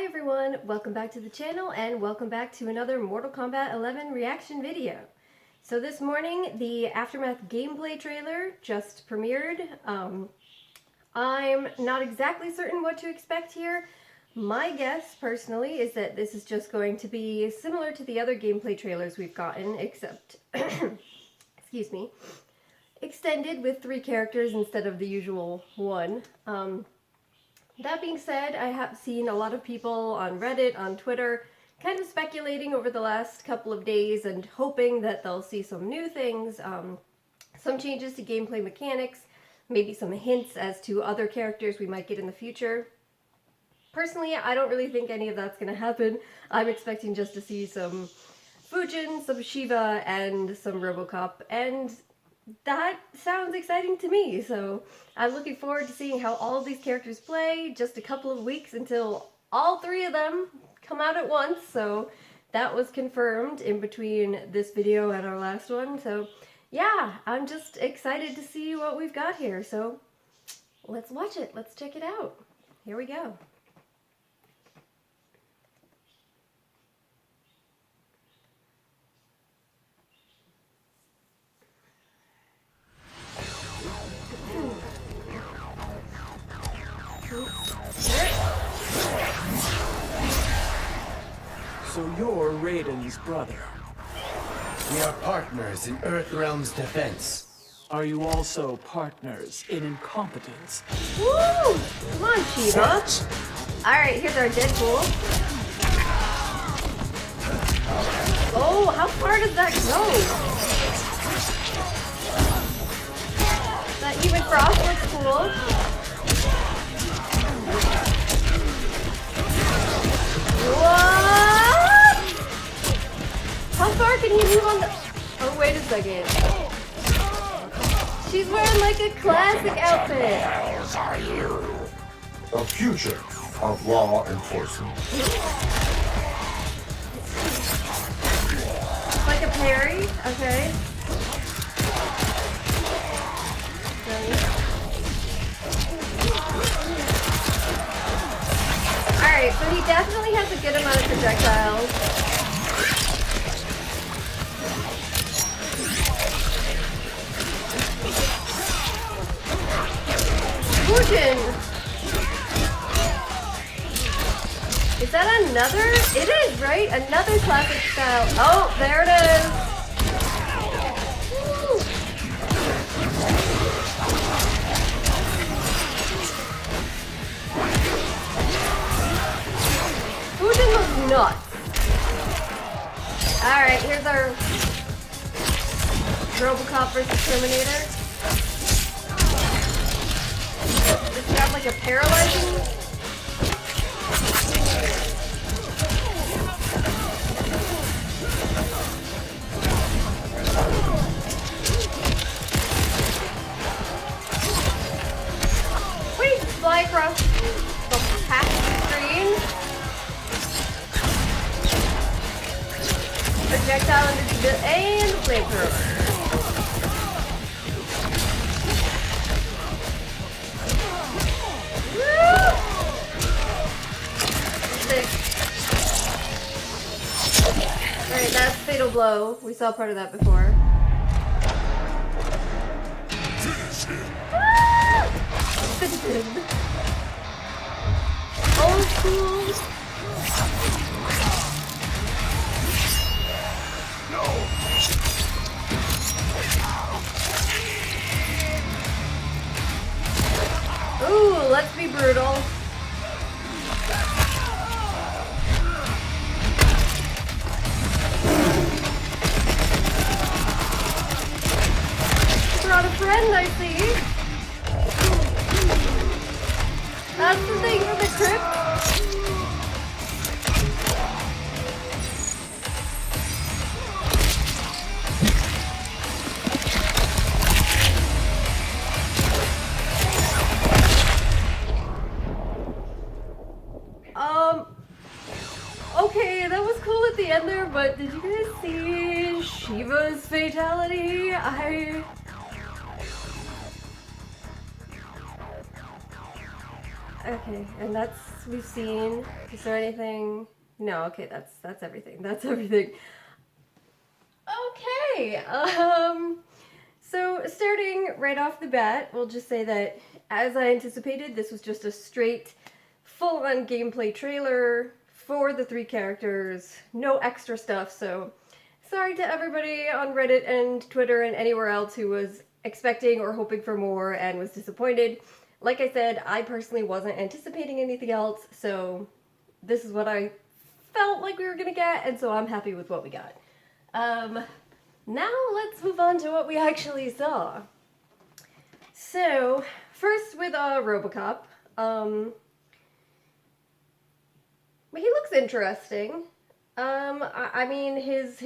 everyone, welcome back to the channel and welcome back to another Mortal Kombat 11 reaction video. So this morning the Aftermath gameplay trailer just premiered. I'm not exactly certain what to expect here. My guess personally is that this is just going to be similar to the other gameplay trailers we've gotten, except excuse me, extended with 3 characters instead of the usual 1. That being said, I have seen a lot of people on Reddit, on Twitter, kind of speculating over the last couple of days and hoping that they'll see some new things, some changes to gameplay mechanics, maybe some hints as to other characters we might get in the future. Personally, I don't really think any of that's going to happen. I'm expecting just to see some Fujin, some Sheeva, and some Robocop, and that sounds exciting to me, so I'm looking forward to seeing how all of these characters play. Just a couple of weeks until all 3 of them come out at once, so that was confirmed in between this video and our last one. So yeah, I'm just excited to see what we've got here, so let's watch it, let's check it out. Here we go. So you're Raiden's brother. We are partners in Earthrealm's defense. Are you also partners in incompetence? Woo! Come on, Sheeva. Alright, here's our Deadpool. Oh, how far does that go? That even Frost looks cool. What? How far can he move on the... Oh, wait a second. She's wearing like a classic outfit. What are you? A future of law enforcement. Like a parry? Okay. Alright, so he definitely has a good amount of projectiles. Fujin! Is that another? It is, right? Another classic style. Oh, there it is! Woo. Fujin looks nuts. Alright, here's our Robocop versus Terminator. Does he have like a paralyzing? Wait, fly across the half screen. Projectile into the and flamethrower. Alright, that's Fatal Blow. We saw part of that before. Old school. Ooh, let's be brutal. Brought a friend, I see. That's the thing for the trip. Okay, that was cool at the end there, but did you guys see Sheeva's fatality? Okay, and we've seen. Is there anything? No, okay, that's everything. That's everything. Okay, so starting right off the bat, we'll just say that, as I anticipated, this was just a straight, full-on gameplay trailer for the 3 characters, no extra stuff, so sorry to everybody on Reddit and Twitter and anywhere else who was expecting or hoping for more and was disappointed. Like I said, I personally wasn't anticipating anything else, so this is what I felt like we were gonna get, and so I'm happy with what we got. Now let's move on to what we actually saw. So, first with Robocop, he looks interesting. I mean, his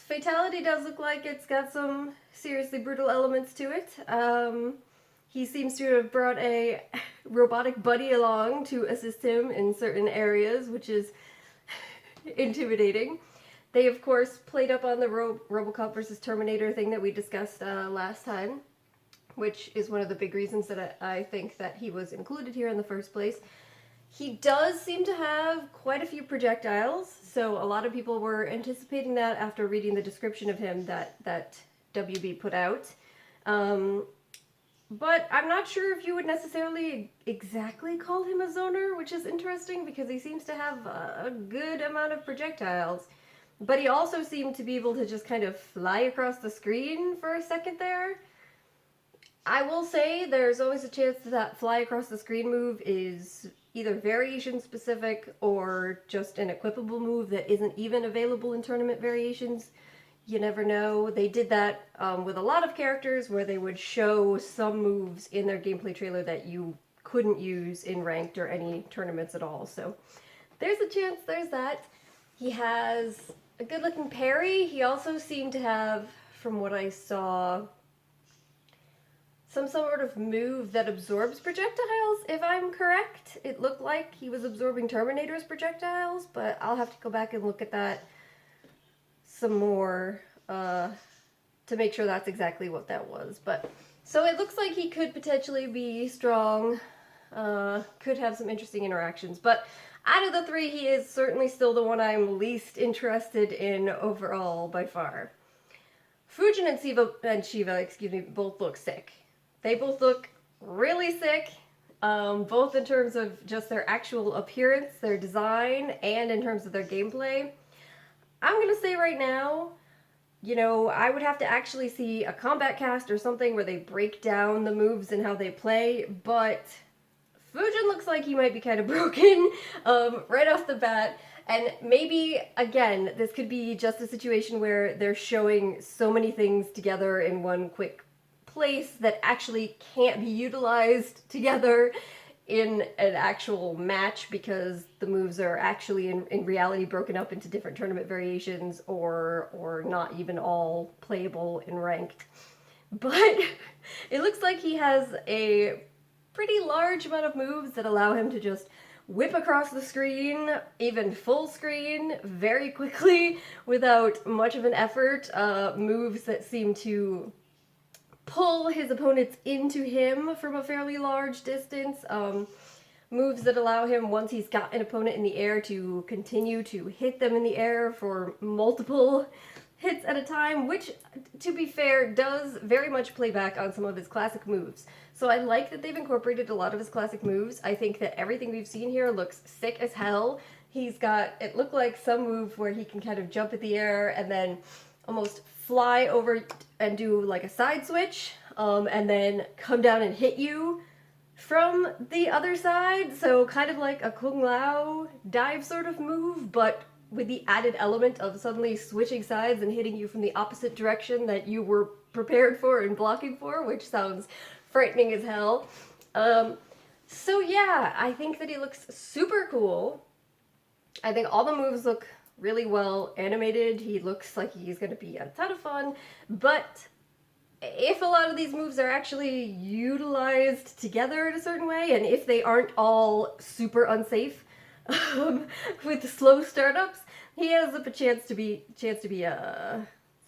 fatality does look like it's got some seriously brutal elements to it. He seems to have brought a robotic buddy along to assist him in certain areas, which is intimidating. They, of course, played up on the Robocop versus Terminator thing that we discussed last time, which is one of the big reasons that I think that he was included here in the first place. He does seem to have quite a few projectiles, so a lot of people were anticipating that after reading the description of him that WB put out. But I'm not sure if you would necessarily exactly call him a zoner, which is interesting because he seems to have a good amount of projectiles. But he also seemed to be able to just kind of fly across the screen for a second there. I will say there's always a chance that fly across the screen move is either variation specific or just an equipable move that isn't even available in tournament variations. You never know. They did that with a lot of characters where they would show some moves in their gameplay trailer that you couldn't use in ranked or any tournaments at all. So there's a chance there's that. He has a good looking parry. He also seemed to have, from what I saw, some sort of move that absorbs projectiles, if I'm correct. It looked like he was absorbing Terminator's projectiles, but I'll have to go back and look at that some more to make sure that's exactly what that was. But so it looks like he could potentially be strong, could have some interesting interactions, but out of the 3, he is certainly still the one I'm least interested in overall by far. Fujin and Sheeva, both look sick. They both look really sick, both in terms of just their actual appearance, their design, and in terms of their gameplay. I'm gonna say right now, you know, I would have to actually see a combat cast or something where they break down the moves and how they play, but Fujin looks like he might be kind of broken right off the bat. And maybe, again, this could be just a situation where they're showing so many things together in one quick place that actually can't be utilized together in an actual match because the moves are actually in reality broken up into different tournament variations or not even all playable in ranked. But it looks like he has a pretty large amount of moves that allow him to just whip across the screen, even full screen, very quickly without much of an effort. Moves that seem to pull his opponents into him from a fairly large distance. Moves that allow him, once he's got an opponent in the air, to continue to hit them in the air for multiple hits at a time, which, to be fair, does very much play back on some of his classic moves. So I like that they've incorporated a lot of his classic moves. I think that everything we've seen here looks sick as hell. He's got, it looked like some move where he can kind of jump at the air and then almost fly over and do like a side switch, and then come down and hit you from the other side. So kind of like a Kung Lao dive sort of move, but with the added element of suddenly switching sides and hitting you from the opposite direction that you were prepared for and blocking for, which sounds frightening as hell. So yeah, I think that he looks super cool. I think all the moves look really well animated. He looks like he's going to be a ton of fun, but if a lot of these moves are actually utilized together in a certain way, and if they aren't all super unsafe with slow startups, he has a chance to be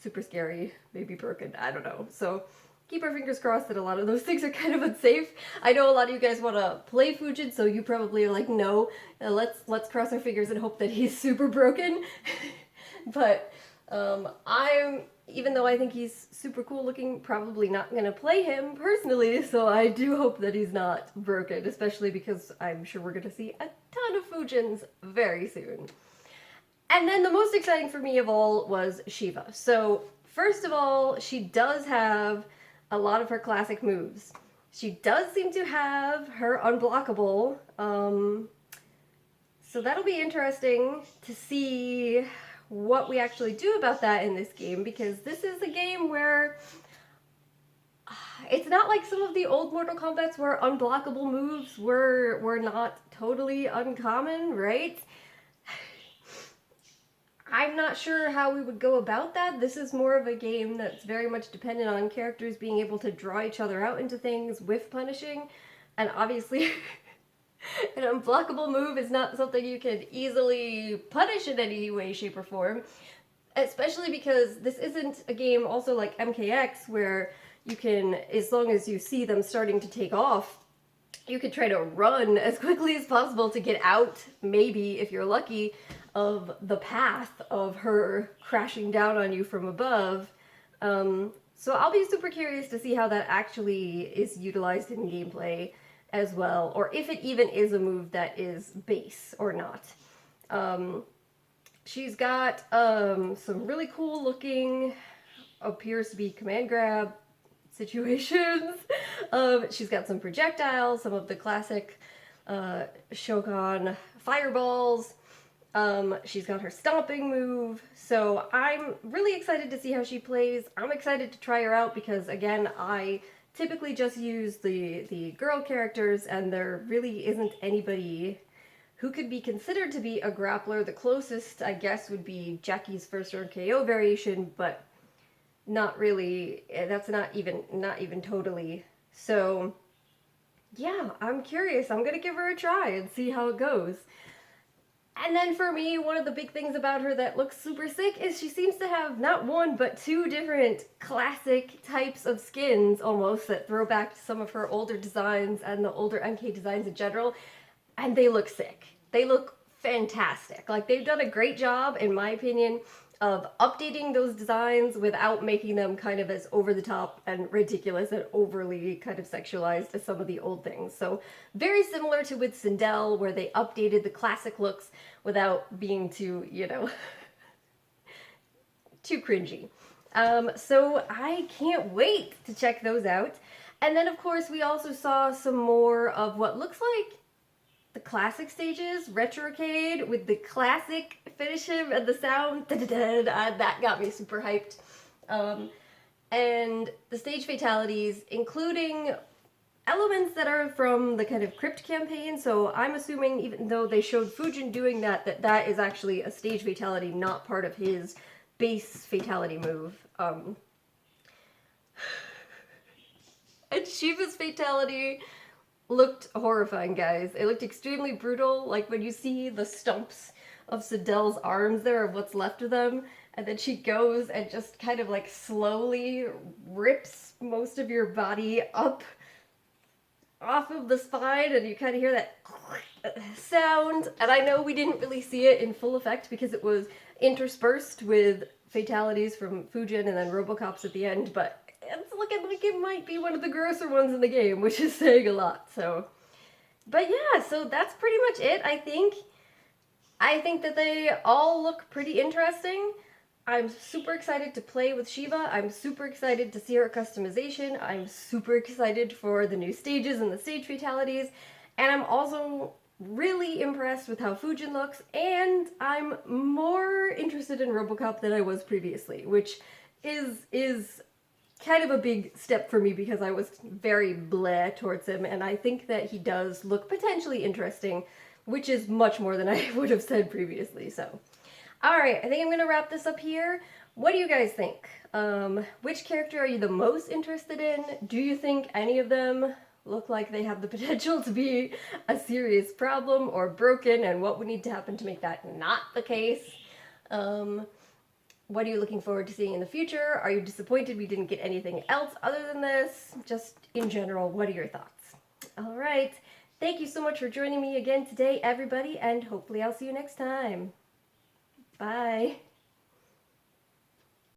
super scary, maybe broken, I don't know. So keep our fingers crossed that a lot of those things are kind of unsafe. I know a lot of you guys want to play Fujin, so you probably are like, no, let's cross our fingers and hope that he's super broken. But even though I think he's super cool looking, probably not gonna play him personally, so I do hope that he's not broken, especially because I'm sure we're gonna see a ton of Fujins very soon. And then the most exciting for me of all was Sheeva. So first of all, she does have a lot of her classic moves. She does seem to have her unblockable, so that'll be interesting to see what we actually do about that in this game, because this is a game where it's not like some of the old Mortal Kombats where unblockable moves were not totally uncommon, right? I'm not sure how we would go about that. This is more of a game that's very much dependent on characters being able to draw each other out into things with punishing, and obviously an unblockable move is not something you can easily punish in any way, shape, or form, especially because this isn't a game also like MKX where you can, as long as you see them starting to take off, you could try to run as quickly as possible to get out, maybe, if you're lucky, of the path of her crashing down on you from above. So I'll be super curious to see how that actually is utilized in gameplay as well, or if it even is a move that is base or not. She's got some really cool looking, appears to be command grab situations. She's got some projectiles, some of the classic Shogun fireballs. She's got her stomping move, so I'm really excited to see how she plays. I'm excited to try her out because, again, I typically just use the girl characters, and there really isn't anybody who could be considered to be a grappler. The closest, I guess, would be Jackie's first turn KO variation, but not really. That's not even totally. So, yeah, I'm curious. I'm gonna give her a try and see how it goes. And then for me, one of the big things about her that looks super sick is she seems to have not one, but two different classic types of skins almost that throw back to some of her older designs and the older MK designs in general. And they look sick. They look fantastic. Like, they've done a great job, in my opinion, of updating those designs without making them kind of as over the top and ridiculous and overly kind of sexualized as some of the old things. So very similar to with Sindel, where they updated the classic looks without being too, too cringy. So I can't wait to check those out. And then of course we also saw some more of what looks like the classic stages, Retrocade, with the classic finish him and the sound, that got me super hyped. And the stage fatalities, including elements that are from the kind of Crypt campaign, so I'm assuming, even though they showed Fujin doing that, that is actually a stage fatality, not part of his base fatality move. And Sheeva's fatality looked horrifying, guys. It looked extremely brutal, like when you see the stumps of Sidel's arms there, of what's left of them, and then she goes and just kind of like slowly rips most of your body up off of the spine, and you kind of hear that sound. And I know we didn't really see it in full effect because it was interspersed with fatalities from Fujin and then Robocops at the end, but it's looking like it might be one of the grosser ones in the game, which is saying a lot. So, but yeah, so that's pretty much it. I think that they all look pretty interesting. I'm super excited to play with Sheeva. I'm super excited to see her customization. I'm super excited for the new stages and the stage fatalities. And I'm also really impressed with how Fujin looks. And I'm more interested in Robocop than I was previously, which is kind of a big step for me because I was very bleh towards him. And I think that he does look potentially interesting, which is much more than I would have said previously. So, alright, I think I'm going to wrap this up here. What do you guys think? Which character are you the most interested in? Do you think any of them look like they have the potential to be a serious problem or broken, and what would need to happen to make that not the case? What are you looking forward to seeing in the future? Are you disappointed we didn't get anything else other than this? Just in general, what are your thoughts? All right. Thank you so much for joining me again today, everybody, and hopefully I'll see you next time. Bye.